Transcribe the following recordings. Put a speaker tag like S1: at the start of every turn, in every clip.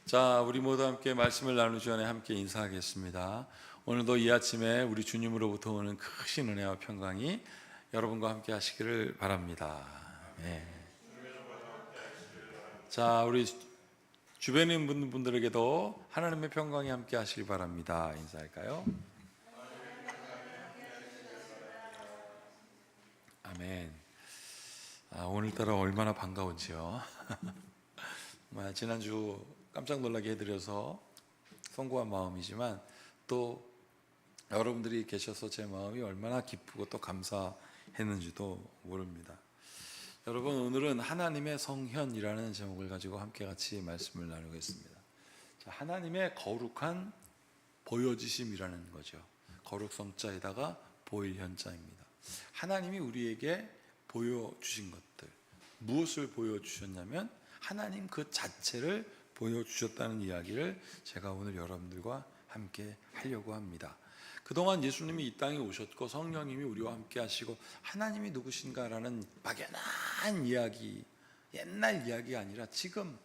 S1: 자, 우리 모두 함께 말씀을 나누기 전에 함께 인사하겠습니다. 오늘도 이 아침에 우리 주님으로부터 오는 크신 은혜와 평강이 여러분과 함께 하시기를 바랍니다. 네. 자, 우리 주변에 있는 분들에게도 하나님의 평강이 함께 하시길 바랍니다. 인사할까요? 아멘. 오늘따라 얼마나 반가운지요. 지난주 깜짝 놀라게 해드려서 송구한 마음이지만 또 여러분들이 계셔서 제 마음이 얼마나 기쁘고 또 감사했는지도 모릅니다. 여러분, 오늘은 하나님의 성현이라는 제목을 가지고 함께 같이 말씀을 나누겠습니다. 자, 하나님의 거룩한 보여지심이라는 거죠. 거룩 성자에다가 보일 현자입니다. 하나님이 우리에게 보여주신 것들, 무엇을 보여주셨냐면 하나님 그 자체를 보여주셨다는 이야기를 제가 오늘 여러분들과 함께 하려고 합니다. 그동안 예수님이 이 땅에 오셨고 성령님이 우리와 함께 하시고 하나님이 누구신가라는 막연한 이야기, 옛날 이야기가 아니라 지금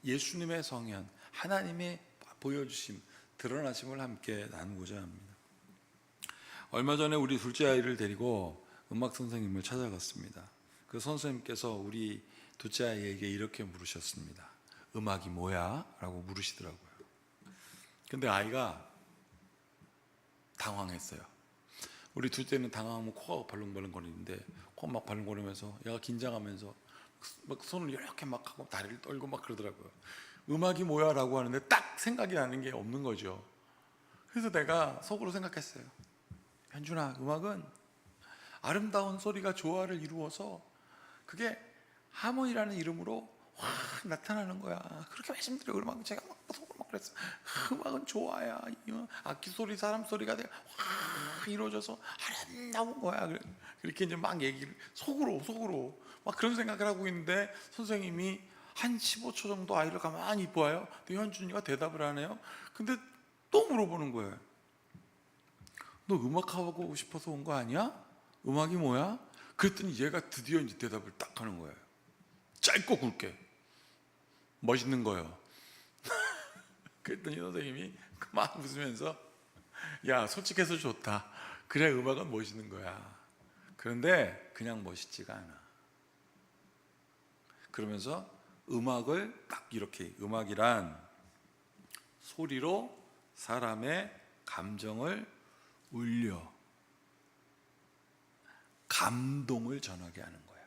S1: 예수님의 성현, 하나님의 보여주심, 드러나심을 함께 나누고자 합니다. 얼마 전에 우리 둘째 아이를 데리고 음악 선생님을 찾아갔습니다. 그 선생님께서 우리 둘째 아이에게 이렇게 물으셨습니다. 음악이 뭐야? 라고 물으시더라고요. 근데 아이가 당황했어요. 우리 둘째는 당황하면 코가 벌렁벌렁거리는데 코 막 벌렁거리면서 얘가 긴장하면서 막 손을 이렇게 막 하고 다리를 떨고 막 그러더라고요. 음악이 뭐야? 라고 하는데 딱 생각이 나는 게 없는 거죠. 그래서 내가 속으로 생각했어요. 현준아, 음악은 아름다운 소리가 조화를 이루어서 그게 하모니라는 이름으로 확 나타나는 거야. 그렇게 말씀드려요. 음악은 제가 막 속으로 막 그랬어요. 음악은 좋아야 악기 소리, 사람 소리가 확 이루어져서 아름다운 거야. 그렇게 이제 막 얘기를 속으로 막 그런 생각을 하고 있는데 선생님이 한 15초 정도 아이를 가만히 보아요. 근데 현준이가 대답을 하네요. 근데 또 물어보는 거예요. 너 음악하고 싶어서 온 거 아니야? 음악이 뭐야? 그랬더니 얘가 드디어 이제 대답을 딱 하는 거예요. 짧고 굵게. 멋있는 거예요. 그랬더니 선생님이 막 웃으면서 야, 솔직해서 좋다. 그래, 음악은 멋있는 거야. 그런데 그냥 멋있지가 않아. 그러면서 음악을 딱 이렇게, 음악이란 소리로 사람의 감정을 울려 감동을 전하게 하는 거야.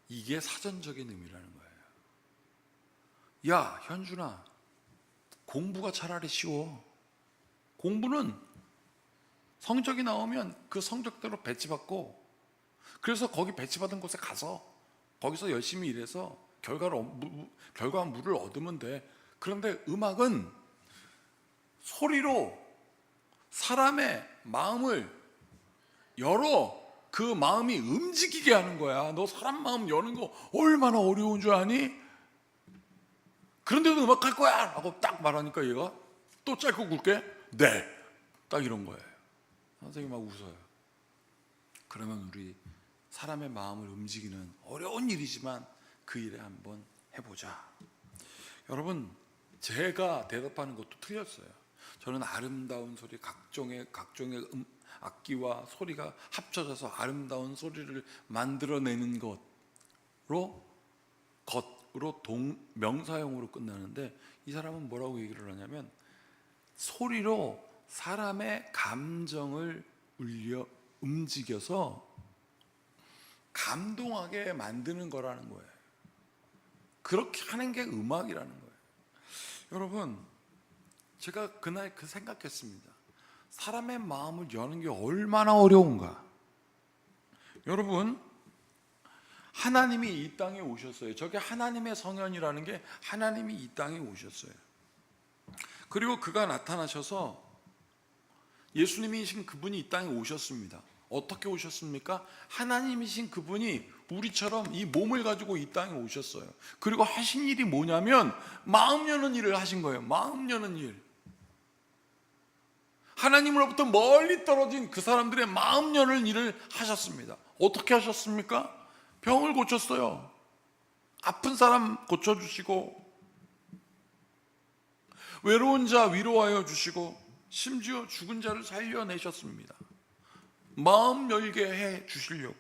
S1: 이게 사전적인 의미라는 거예요. 야, 현준아, 공부가 차라리 쉬워. 공부는 성적이 나오면 그 성적대로 배치받고, 그래서 거기 배치받은 곳에 가서 거기서 열심히 일해서 결과물을 얻으면 돼. 그런데 음악은 소리로 사람의 마음을 열어 그 마음이 움직이게 하는 거야. 너 사람 마음 여는 거 얼마나 어려운 줄 아니? 그런데도 음악 할 거야 라고 딱 말하니까 얘가 또 짧고 굵게 네, 딱 이런 거예요. 선생님 막 웃어요. 그러면 우리 사람의 마음을 움직이는 어려운 일이지만 그 일에 한번 해보자. 여러분, 제가 대답하는 것도 틀렸어요. 저는 아름다운 소리, 각종의 악기와 소리가 합쳐져서 아름다운 소리를 만들어내는 것으로 명사형으로 끝나는데, 이 사람은 뭐라고 얘기를 하냐면 소리로 사람의 감정을 움직여서 감동하게 만드는 거라는 거예요. 그렇게 하는 게 음악이라는 거예요. 여러분, 제가 그날 생각했습니다. 사람의 마음을 여는 게 얼마나 어려운가. 여러분, 하나님이 이 땅에 오셨어요. 저게 하나님의 성현이라는 게 하나님이 이 땅에 오셨어요. 그리고 그가 나타나셔서 예수님이신 그분이 이 땅에 오셨습니다. 어떻게 오셨습니까? 하나님이신 그분이 우리처럼 이 몸을 가지고 이 땅에 오셨어요. 그리고 하신 일이 뭐냐면 마음 여는 일을 하신 거예요. 마음 여는 일. 하나님으로부터 멀리 떨어진 그 사람들의 마음 여는 일을 하셨습니다. 어떻게 하셨습니까? 병을 고쳤어요. 아픈 사람 고쳐주시고, 외로운 자 위로하여 주시고, 심지어 죽은 자를 살려내셨습니다. 마음 열게 해 주시려고.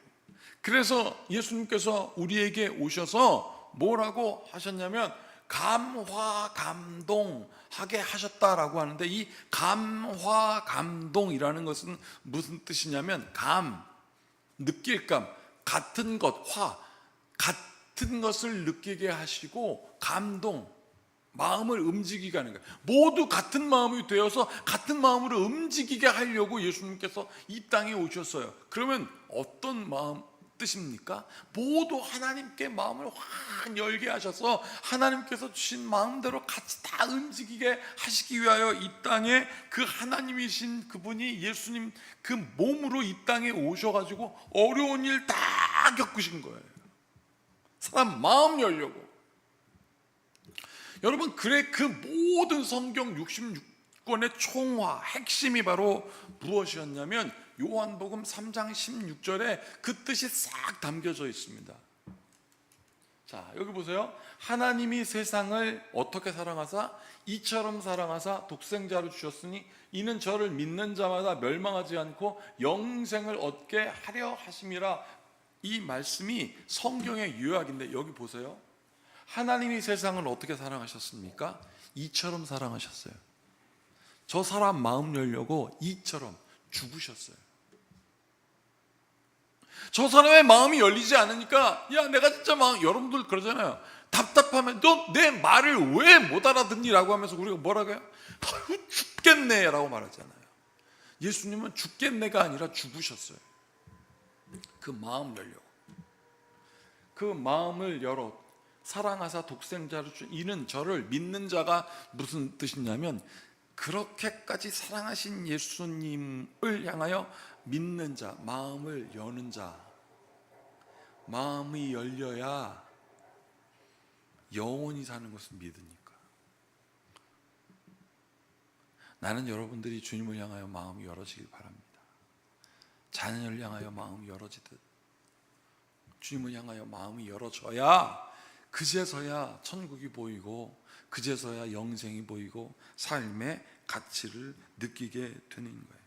S1: 그래서 예수님께서 우리에게 오셔서 뭐라고 하셨냐면 감화 감동하게 하셨다라고 하는데, 이 감화 감동이라는 것은 무슨 뜻이냐면, 느낄감, 같은 것, 같은 것을 느끼게 하시고, 감동, 마음을 움직이게 하는 거예요. 모두 같은 마음이 되어서 같은 마음으로 움직이게 하려고 예수님께서 이 땅에 오셨어요. 그러면 어떤 마음 뜻입니까? 모두 하나님께 마음을 확 열게 하셔서 하나님께서 주신 마음대로 같이 다 움직이게 하시기 위하여 이 땅에 그 하나님이신 그분이 예수님 그 몸으로 이 땅에 오셔가지고 어려운 일 다 겪으신 거예요. 사람 마음 열려고. 여러분, 그 모든 성경 66권의 총화, 핵심이 바로 무엇이었냐면 요한복음 3장 16절에 그 뜻이 싹 담겨져 있습니다. 자, 여기 보세요. 하나님이 세상을 어떻게 사랑하사 이처럼 사랑하사 독생자를 주셨으니 이는 저를 믿는 자마다 멸망하지 않고 영생을 얻게 하려 하심이라. 이 말씀이 성경의 요약인데, 여기 보세요. 하나님이 세상을 어떻게 사랑하셨습니까? 이처럼 사랑하셨어요. 저 사람 마음 열려고 이처럼 죽으셨어요. 저 사람의 마음이 열리지 않으니까, 야, 내가 진짜 여러분들 그러잖아요. 답답하면 너 내 말을 왜 못 알아듣니? 라고 하면서 우리가 뭐라고 해요? 죽겠네 라고 말하잖아요. 예수님은 죽겠네가 아니라 죽으셨어요. 그 마음 열려고. 그 마음을 열어 사랑하사 독생자를 주 이는 저를 믿는 자가 무슨 뜻이냐면, 그렇게까지 사랑하신 예수님을 향하여 믿는 자, 마음을 여는 자. 마음이 열려야 영원히 사는 것을 믿으니까. 나는 여러분들이 주님을 향하여 마음이 열어지길 바랍니다. 자녀를 향하여 마음이 열어지듯 주님을 향하여 마음이 열어져야 그제서야 천국이 보이고, 그제서야 영생이 보이고 삶의 가치를 느끼게 되는 거예요.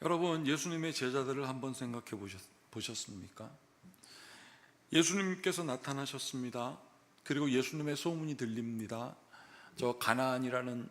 S1: 여러분, 예수님의 제자들을 한번 생각해 보셨습니까? 예수님께서 나타나셨습니다. 그리고 예수님의 소문이 들립니다. 저 가나라는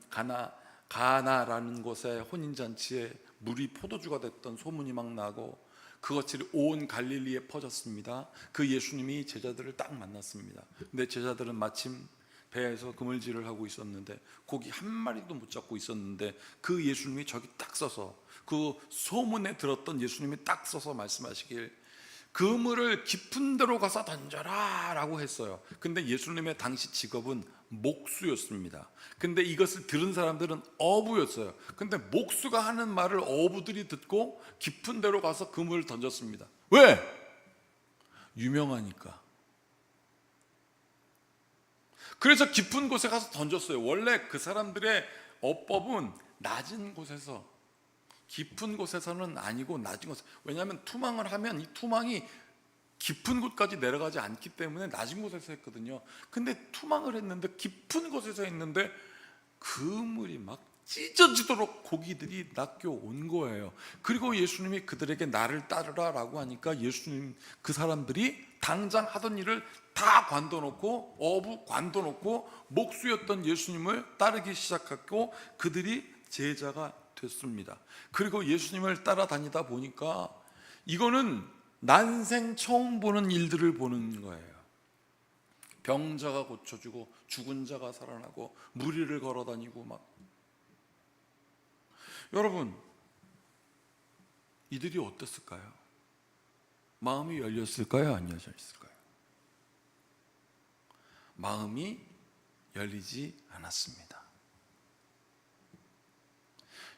S1: 곳에 혼인잔치에 물이 포도주가 됐던 소문이 막 나고, 그것이 온 갈릴리에 퍼졌습니다. 그 예수님이 제자들을 딱 만났습니다. 근데 제자들은 마침 배에서 그물질을 하고 있었는데 고기 한 마리도 못 잡고 있었는데, 그 예수님이 저기 딱 서서, 그 소문에 들었던 예수님이 딱 서서 말씀하시길, 그물을 깊은 데로 가서 던져라 라고 했어요. 근데 예수님의 당시 직업은 목수였습니다. 근데 이것을 들은 사람들은 어부였어요. 근데 목수가 하는 말을 어부들이 듣고 깊은 데로 가서 그물을 던졌습니다. 왜? 유명하니까. 그래서 깊은 곳에 가서 던졌어요. 원래 그 사람들의 어법은 낮은 곳에서, 깊은 곳에서는 아니고 낮은 곳. 왜냐하면 투망을 하면 이 투망이 깊은 곳까지 내려가지 않기 때문에 낮은 곳에서 했거든요. 근데 투망을 했는데 깊은 곳에서 했는데 그물이 막 찢어지도록 고기들이 낚여온 거예요. 그리고 예수님이 그들에게 나를 따르라 라고 하니까 예수님, 그 사람들이 당장 하던 일을 다 관둬놓고, 어부 관둬놓고 목수였던 예수님을 따르기 시작했고, 그들이 제자가 됐습니다. 그리고 예수님을 따라다니다 보니까 이거는 난생 처음 보는 일들을 보는 거예요. 병자가 고쳐주고, 죽은 자가 살아나고, 무리를 걸어다니고 막. 여러분, 이들이 어땠을까요? 마음이 열렸을까요? 안 열렸을까요? 마음이 열리지 않았습니다.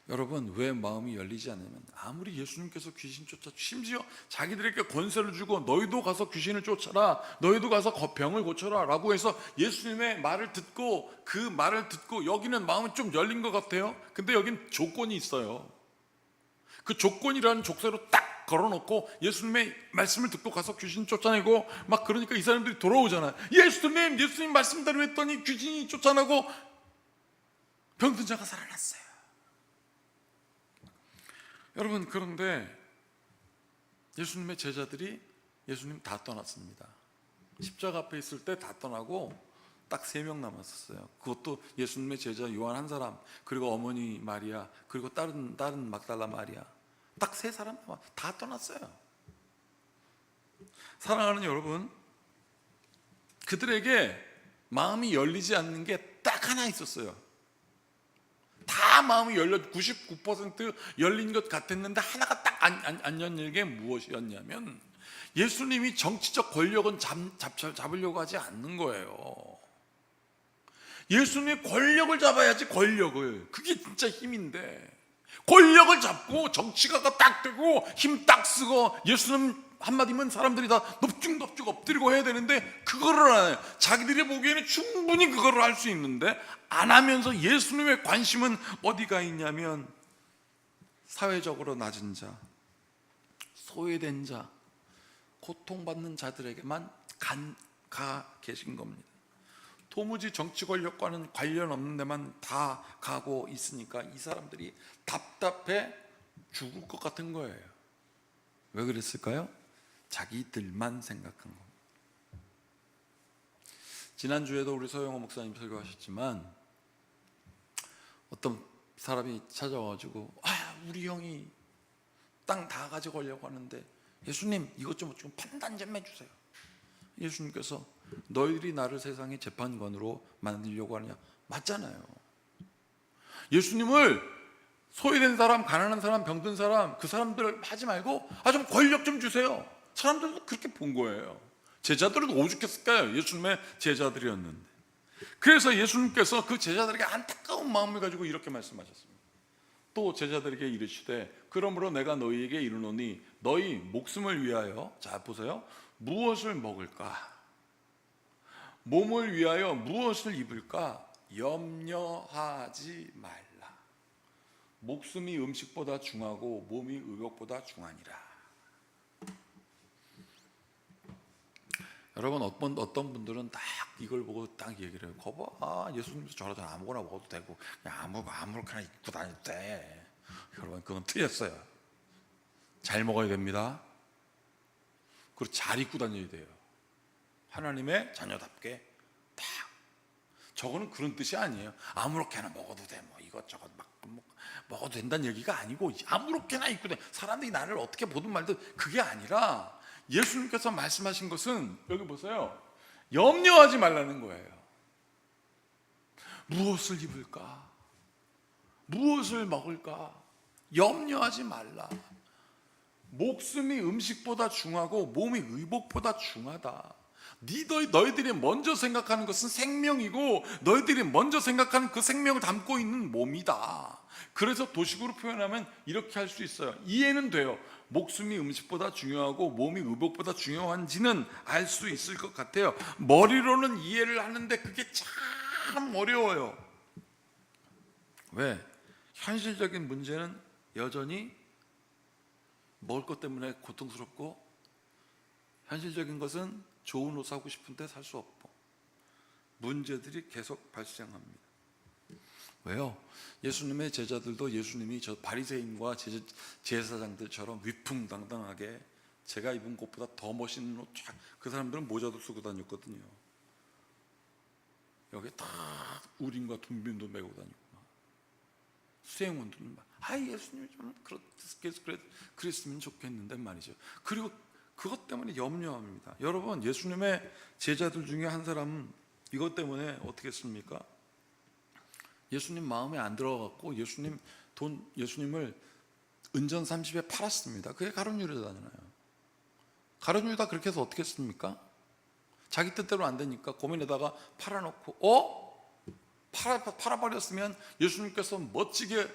S1: 여러분, 왜 마음이 열리지 않으면, 아무리 예수님께서 귀신 쫓아, 심지어 자기들에게 권세를 주고 너희도 가서 귀신을 쫓아라, 너희도 가서 병을 고쳐라 라고 해서 예수님의 말을 듣고, 그 말을 듣고 여기는 마음은 좀 열린 것 같아요. 근데 여긴 조건이 있어요. 그 조건이라는 족쇄로 딱 걸어놓고 예수님의 말씀을 듣고 가서 귀신 쫓아내고 막 그러니까 이 사람들이 돌아오잖아요. 예수님 말씀대로 했더니 귀신이 쫓아나고 병든 자가 살아났어요. 여러분, 그런데 예수님의 제자들이 예수님 다 떠났습니다. 십자가 앞에 있을 때 다 떠나고 딱 3명 남았었어요. 그것도 예수님의 제자 요한 한 사람, 그리고 어머니 마리아, 그리고 다른 막달라 마리아, 딱 3사람 다 떠났어요. 사랑하는 여러분, 그들에게 마음이 열리지 않는 게 딱 하나 있었어요. 다 마음이 열려 99% 열린 것 같았는데 하나가 딱 안 열린 게 무엇이었냐면 예수님이 정치적 권력은 잡으려고 하지 않는 거예요. 예수님이 권력을 잡아야지. 권력을, 그게 진짜 힘인데 권력을 잡고 정치가가 딱 되고 힘 딱 쓰고 예수님 한마디면 사람들이 다 넙죽넙죽 엎드리고 해야 되는데 그거를 안 해요. 자기들이 보기에는 충분히 그거를 할 수 있는데 안 하면서 예수님의 관심은 어디가 있냐면 사회적으로 낮은 자, 소외된 자, 고통받는 자들에게만 가 계신 겁니다. 도무지 정치 권력과는 관련 없는 데만 다 가고 있으니까 이 사람들이 답답해 죽을 것 같은 거예요. 왜 그랬을까요? 자기들만 생각한 겁니다. 지난주에도 우리 서영호 목사님 설교하셨지만 어떤 사람이 찾아와가지고 우리 형이 땅 다 가져가려고 하는데 예수님 이것 좀 판단 좀 해주세요. 예수님께서 너희들이 나를 세상의 재판관으로 만들려고 하느냐? 맞잖아요. 예수님을 소외된 사람, 가난한 사람, 병든 사람, 그 사람들 하지 말고 좀 권력 좀 주세요. 사람들도 그렇게 본 거예요. 제자들은 오죽했을까요? 예수님의 제자들이었는데. 그래서 예수님께서 그 제자들에게 안타까운 마음을 가지고 이렇게 말씀하셨습니다. 또 제자들에게 이르시되 그러므로 내가 너희에게 이르노니 너희 목숨을 위하여, 자 보세요, 무엇을 먹을까? 몸을 위하여 무엇을 입을까? 염려하지 말라. 목숨이 음식보다 중하고 몸이 의복보다 중하니라. 여러분, 어떤 분들은 딱 이걸 보고 딱 얘기를 해요. 거봐, 예수님도 저러다 아무거나 먹어도 되고 그냥 아무렇게나 입고 다녀도 돼. 여러분, 그건 틀렸어요. 잘 먹어야 됩니다. 그리고 잘 입고 다녀야 돼요. 하나님의 자녀답게 딱. 저거는 그런 뜻이 아니에요. 아무렇게나 먹어도 돼, 뭐 이것저것 막 먹어도 된다는 얘기가 아니고 아무렇게나 입고 돼. 사람들이 나를 어떻게 보든 말든 그게 아니라 예수님께서 말씀하신 것은 여기 보세요. 염려하지 말라는 거예요. 무엇을 입을까? 무엇을 먹을까? 염려하지 말라. 목숨이 음식보다 중하고 몸이 의복보다 중하다. 너희들이 먼저 생각하는 것은 생명이고 너희들이 먼저 생각하는 그 생명을 담고 있는 몸이다. 그래서 도식으로 표현하면 이렇게 할 수 있어요. 이해는 돼요. 목숨이 음식보다 중요하고 몸이 의복보다 중요한지는 알 수 있을 것 같아요. 머리로는 이해를 하는데 그게 참 어려워요. 왜? 현실적인 문제는 여전히 먹을 것 때문에 고통스럽고, 현실적인 것은 좋은 옷 사고 싶은데 살 수 없고, 문제들이 계속 발생합니다. 왜요? 예수님의 제자들도 예수님이 저 바리새인과 제사장들처럼 위풍당당하게 제가 입은 것보다 더 멋있는 옷, 그 사람들은 모자도 쓰고 다녔거든요. 여기 다 우림과 둠빈도 메고 다니고 수행원들은 예수님이 좀 그랬으면 좋겠는데 말이죠. 그리고 그것 때문에 염려합니다. 여러분, 예수님의 제자들 중에 한 사람은 이것 때문에 어떻게 했습니까? 예수님 마음에 안 들어갔고 예수님을 은전 30에 팔았습니다. 그게 가룟 유다잖아요. 가룟 유다 그렇게 해서 어떻게 했습니까? 자기 뜻대로 안 되니까 고민에다가 팔아놓고 팔아버렸으면 예수님께서 멋지게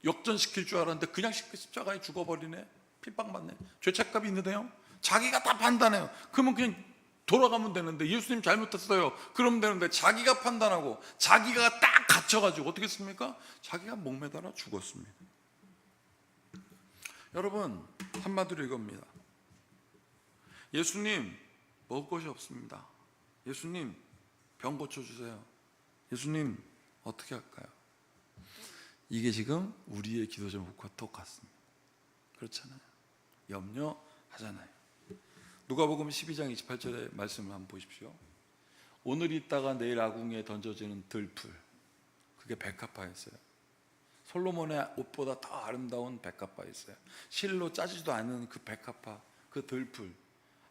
S1: 역전시킬 줄 알았는데 그냥 쉽게 십자가에 죽어버리네. 핍박받네. 죄책감이 있는데요. 자기가 다 판단해요. 그러면 그냥 돌아가면 되는데, 예수님 잘못했어요 그러면 되는데 자기가 판단하고 자기가 딱 갇혀가지고 어떻게 했습니까? 자기가 목매달아 죽었습니다. 여러분, 한마디로 이겁니다. 예수님, 먹을 것이 없습니다. 예수님, 병 고쳐주세요. 예수님, 어떻게 할까요? 이게 지금 우리의 기도 제목과 똑같습니다. 그렇잖아요. 염려하잖아요. 누가복음 12장 28절의 말씀을 한번 보십시오. 오늘 있다가 내일 아궁이에 던져지는 들풀, 그게 백합화였어요. 솔로몬의 옷보다 더 아름다운 백합화였어요. 실로 짜지도 않은 그 백합화, 그 들풀,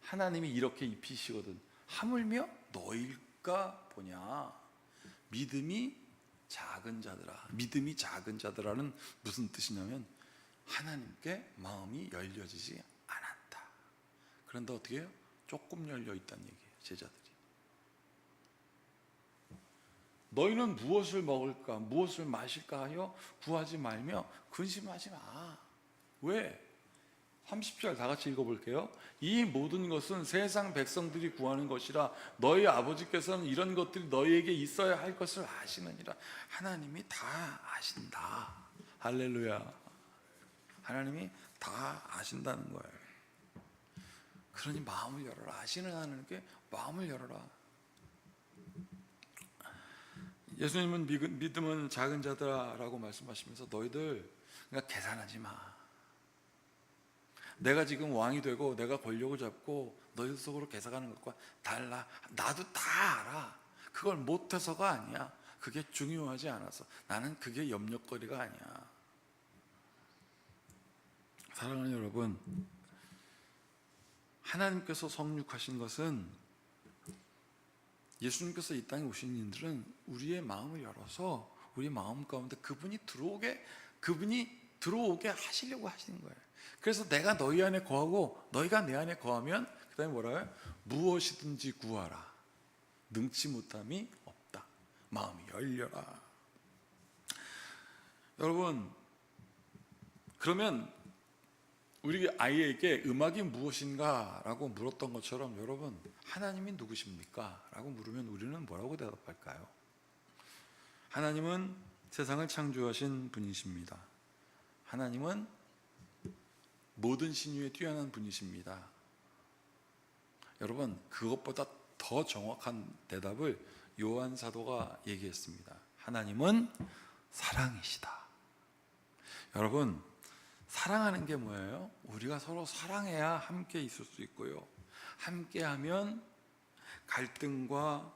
S1: 하나님이 이렇게 입히시거든. 하물며 너일까 보냐. 믿음이 작은 자들아. 믿음이 작은 자들아는 무슨 뜻이냐면 하나님께 마음이 열려지지 않았다. 그런데 어떻게 해요? 조금 열려 있다는 얘기예요. 제자들이. 너희는 무엇을 먹을까 무엇을 마실까 하여 구하지 말며 근심하지 마. 왜? 30절 다 같이 읽어볼게요. 이 모든 것은 세상 백성들이 구하는 것이라 너희 아버지께서는 이런 것들이 너희에게 있어야 할 것을 아시느니라. 하나님이 다 아신다. 할렐루야. 하나님이 다 아신다는 거예요. 그러니 마음을 열어라. 아시는 하나님께 마음을 열어라. 예수님은 믿음은 작은 자다라고 말씀하시면서 너희들 그러니까 계산하지 마. 내가 지금 왕이 되고 내가 권력을 잡고 너희들 속으로 계산하는 것과 달라. 나도 다 알아. 그걸 못해서가 아니야. 그게 중요하지 않아서. 나는 그게 염려거리가 아니야. 사랑하는 여러분, 하나님께서 성육하신 것은 예수님께서 이 땅에 오신 이들은 우리의 마음을 열어서 우리 마음 가운데 그분이 들어오게 하시려고 하시는 거예요. 그래서 내가 너희 안에 거하고 너희가 내 안에 거하면 그 다음에 뭐라고요? 무엇이든지 구하라. 능치 못함이 없다. 마음이 열려라. 여러분, 그러면 우리 아이에게 음악이 무엇인가 라고 물었던 것처럼 여러분, 하나님이 누구십니까? 라고 물으면 우리는 뭐라고 대답할까요? 하나님은 세상을 창조하신 분이십니다. 하나님은 모든 신유에 뛰어난 분이십니다. 여러분, 그것보다 더 정확한 대답을 요한 사도가 얘기했습니다. 하나님은 사랑이시다. 여러분, 사랑하는 게 뭐예요? 우리가 서로 사랑해야 함께 있을 수 있고요. 함께하면 갈등과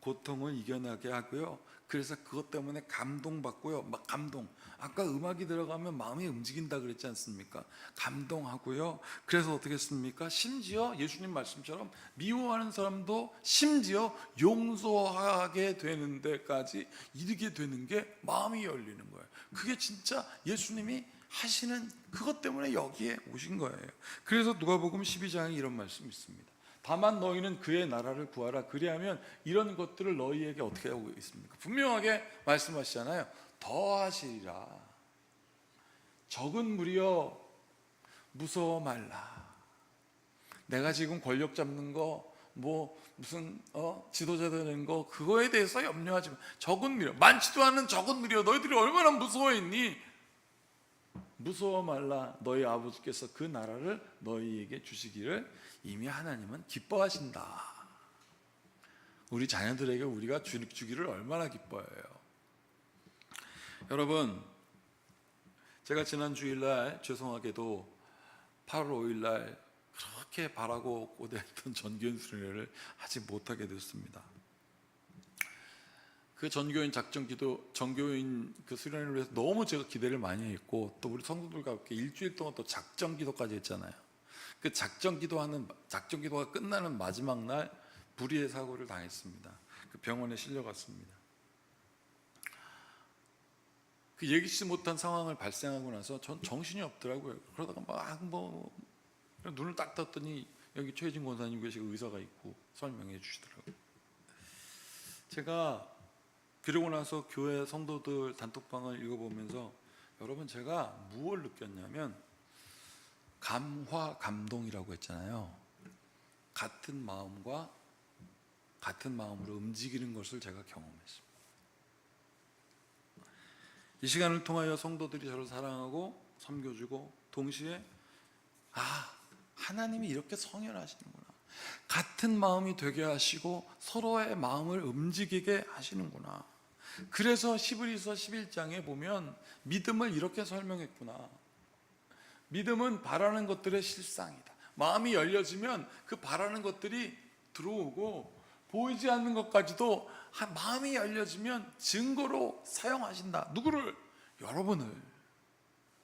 S1: 고통을 이겨나게 하고요. 그래서 그것 때문에 감동받고요. 막 감동. 아까 음악이 들어가면 마음이 움직인다 그랬지 않습니까? 감동하고요. 그래서 어떻게 했습니까? 심지어 예수님 말씀처럼 미워하는 사람도 심지어 용서하게 되는 데까지 이르게 되는 게 마음이 열리는 거예요. 그게 진짜 예수님이 하시는 그것 때문에 여기에 오신 거예요. 그래서 누가복음 12장에 이런 말씀이 있습니다. 다만 너희는 그의 나라를 구하라. 그리하면 이런 것들을 너희에게 어떻게 하고 있습니까? 분명하게 말씀하시잖아요. 더하시리라. 적은 무리여 무서워 말라. 내가 지금 권력 잡는 거 무슨 지도자 되는 거 그거에 대해서 염려하지 마. 적은 무리여, 많지도 않은 적은 무리여, 너희들이 얼마나 무서워했니? 무서워 말라. 너희 아버지께서 그 나라를 너희에게 주시기를 이미 하나님은 기뻐하신다. 우리 자녀들에게 우리가 주기를 얼마나 기뻐해요. 여러분, 제가 지난 주일날 죄송하게도 8월 5일날 그렇게 바라고 고대했던 전교인 수련회를 하지 못하게 됐습니다. 그 전교인 전교인 그 수련회를 위해서 너무 제가 기대를 많이 했고, 또 우리 성도들과 함께 일주일 동안 또 작전 기도까지 했잖아요. 그 작전 기도가 끝나는 마지막 날 불의의 사고를 당했습니다. 그 병원에 실려갔습니다. 그 예기치 못한 상황을 발생하고 나서 전 정신이 없더라고요. 그러다가 눈을 딱 떴더니 여기 최혜진 권사님 계시고 의사가 있고 설명해 주시더라고요. 제가 그러고 나서 교회 성도들 단톡방을 읽어보면서 여러분, 제가 무엇을 느꼈냐면 감화 감동이라고 했잖아요. 같은 마음으로 움직이는 것을 제가 경험했습니다. 이 시간을 통하여 성도들이 저를 사랑하고 섬겨주고 동시에 하나님이 이렇게 성현하시는구나, 같은 마음이 되게 하시고 서로의 마음을 움직이게 하시는구나. 그래서 히브리서 11장에 보면 믿음을 이렇게 설명했구나. 믿음은 바라는 것들의 실상이다. 마음이 열려지면 그 바라는 것들이 들어오고, 보이지 않는 것까지도 마음이 열려지면 증거로 사용하신다. 누구를? 여러분을,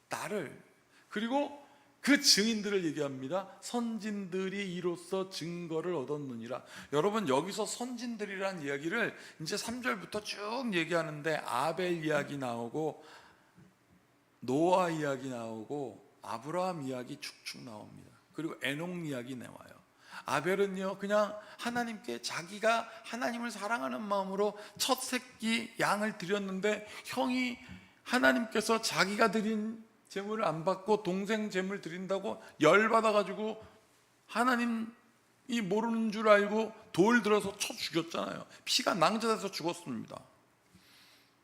S1: 나를. 그리고 그 증인들을 얘기합니다. 선진들이 이로써 증거를 얻었느니라. 여러분, 여기서 선진들이라는 이야기를 이제 3절부터 쭉 얘기하는데 아벨 이야기 나오고 노아 이야기 나오고 아브라함 이야기 축축 나옵니다. 그리고 에녹 이야기 나와요. 아벨은요, 그냥 하나님께 자기가 하나님을 사랑하는 마음으로 첫 새끼 양을 드렸는데 형이 하나님께서 자기가 드린 제물을 안 받고 동생 제물 드린다고 열받아가지고 하나님이 모르는 줄 알고 돌 들어서 쳐 죽였잖아요. 피가 낭자돼서 죽었습니다.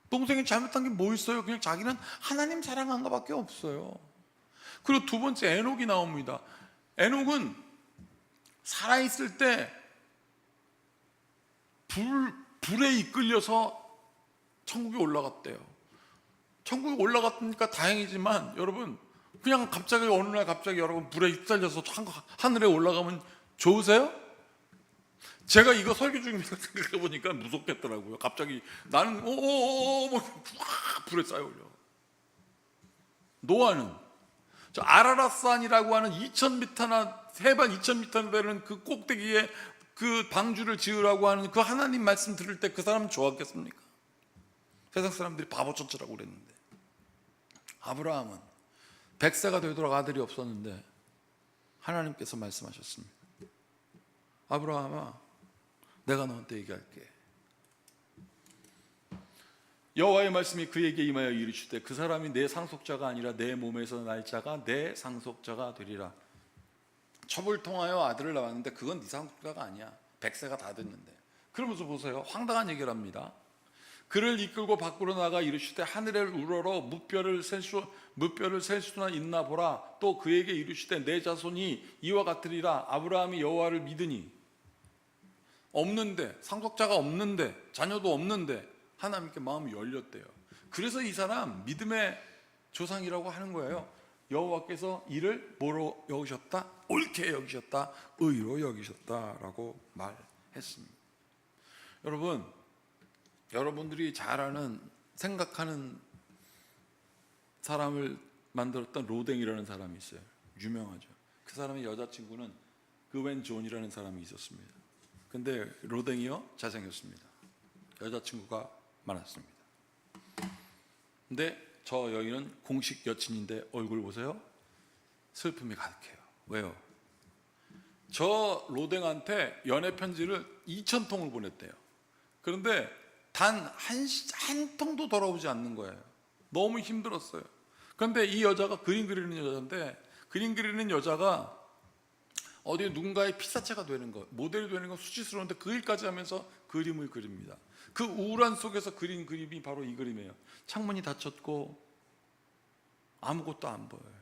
S1: 동생이 잘못한 게 뭐 있어요? 그냥 자기는 하나님 사랑한 것밖에 없어요. 그리고 두 번째 에녹이 나옵니다. 에녹은 살아있을 때 불에 이끌려서 천국에 올라갔대요. 천국에 올라갔으니까 다행이지만 여러분, 그냥 갑자기 어느 날 갑자기 여러분 불에 휩쓸려서 하늘에 올라가면 좋으세요? 제가 이거 설교 중이면서 생각해 보니까 무섭겠더라고요. 갑자기 나는 불에 쌓여 올려. 노아는 저 아라랏산이라고 하는 2000m나 해발 2000m 되는 그 꼭대기에 그 방주를 지으라고 하는 그 하나님 말씀 들을 때 그 사람은 좋았겠습니까? 세상 사람들이 바보처럼 그랬는데. 아브라함은 100세가 되도록 아들이 없었는데 하나님께서 말씀하셨습니다. 아브라함아, 내가 너한테 얘기할게. 여호와의 말씀이 그에게 임하여 이르시되 그 사람이 내 상속자가 아니라 내 몸에서 날 자가 내 상속자가 되리라. 첩을 통하여 아들을 낳았는데 그건 네 상속자가 아니야. 100세가 다 됐는데. 그러면서 보세요, 황당한 얘기를 합니다. 그를 이끌고 밖으로 나가 이르시되 하늘을 우러러 무뼈를 셀 수나 있나 보라. 또 그에게 이르시되 내 자손이 이와 같으리라. 아브라함이 여호와를 믿으니, 없는데, 상속자가 없는데, 자녀도 없는데 하나님께 마음이 열렸대요. 그래서 이 사람 믿음의 조상이라고 하는 거예요. 여호와께서 이를 뭐로 여기셨다? 옳게 여기셨다, 의로 여기셨다라고 말했습니다. 여러분들이 잘 아는, 생각하는 사람을 만들었던 로댕이라는 사람이 있어요. 유명하죠. 그 사람의 여자친구는 그웬 존이라는 사람이 있었습니다. 근데 로댕이요, 잘생겼습니다. 여자친구가 많았습니다. 근데 저 여인은 공식 여친인데 얼굴 보세요. 슬픔이 가득해요. 왜요? 저 로댕한테 연애 편지를 2000통을 보냈대요. 그런데 단 한 통도 돌아오지 않는 거예요. 너무 힘들었어요. 그런데 이 여자가 그림 그리는 여자인데, 그림 그리는 여자가 어디 누군가의 피사체가 되는 거, 모델이 되는 건 수치스러운데 그 일까지 하면서 그림을 그립니다. 그 우울한 속에서 그린 그림이 바로 이 그림이에요. 창문이 닫혔고 아무것도 안 보여요.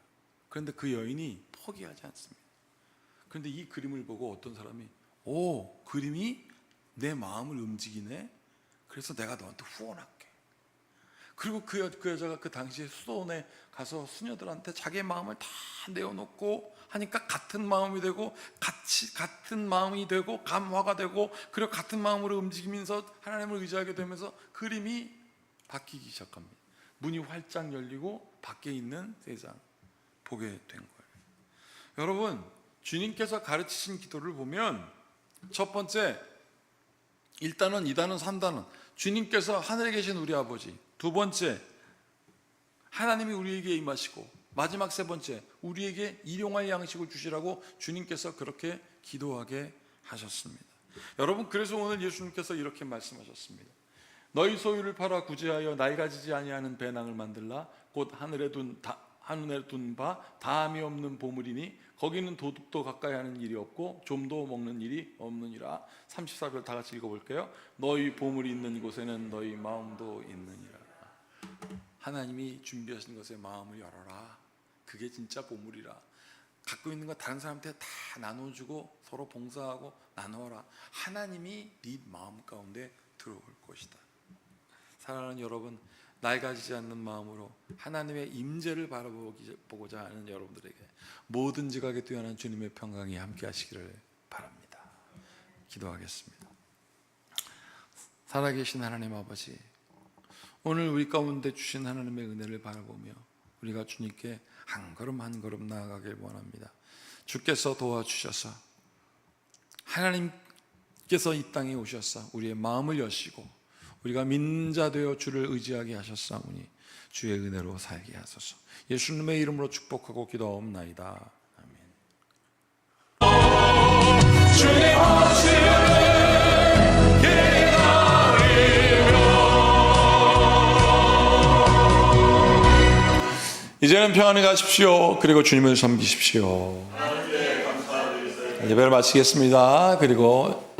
S1: 그런데 그 여인이 포기하지 않습니다. 그런데 이 그림을 보고 어떤 사람이, 그림이 내 마음을 움직이네. 그래서 내가 너한테 후원할게. 그리고 그 여자가 그 당시에 수도원에 가서 수녀들한테 자기의 마음을 다 내어놓고 하니까 같은 마음이 되고, 같은 마음이 되고 감화가 되고, 그리고 같은 마음으로 움직이면서 하나님을 의지하게 되면서 그림이 바뀌기 시작합니다. 문이 활짝 열리고 밖에 있는 세상 보게 된 거예요. 여러분, 주님께서 가르치신 기도를 보면 첫 번째 1단원, 2단원, 3단원, 주님께서 하늘에 계신 우리 아버지. 두 번째, 하나님이 우리에게 임하시고, 마지막 세 번째, 우리에게 일용할 양식을 주시라고 주님께서 그렇게 기도하게 하셨습니다. 여러분, 그래서 오늘 예수님께서 이렇게 말씀하셨습니다. 너희 소유를 팔아 구제하여 낡아지지 아니하는 배낭을 만들라. 곧 하늘에 둔 바 다함이 없는 보물이니 거기는 도둑도 가까이 하는 일이 없고 좀도 먹는 일이 없느니라. 34절 다 같이 읽어볼게요. 너희 보물이 있는 곳에는 너희 마음도 있느니라. 하나님이 준비하신 것에 마음을 열어라. 그게 진짜 보물이라. 갖고 있는 거 다른 사람한테 다 나눠주고 서로 봉사하고 나누어라. 하나님이 네 마음 가운데 들어올 것이다. 사랑하는 여러분, 낡아지지 않는 마음으로 하나님의 임재를 바라보고자 하는 여러분들에게 모든 지각에 뛰어난 주님의 평강이 함께 하시기를 바랍니다. 기도하겠습니다. 살아계신 하나님 아버지, 오늘 우리 가운데 주신 하나님의 은혜를 바라보며 우리가 주님께 한 걸음 한 걸음 나아가길 원합니다. 주께서 도와주셔서 하나님께서 이 땅에 오셔서 우리의 마음을 여시고 우리가 믿는 자 되어 주를 의지하게 하셨사오니 주의 은혜로 살게 하소서. 예수님의 이름으로 축복하고 기도하옵나이다. 이제는 평안히 가십시오. 그리고 주님을 섬기십시오. 예배를 마치겠습니다. 그리고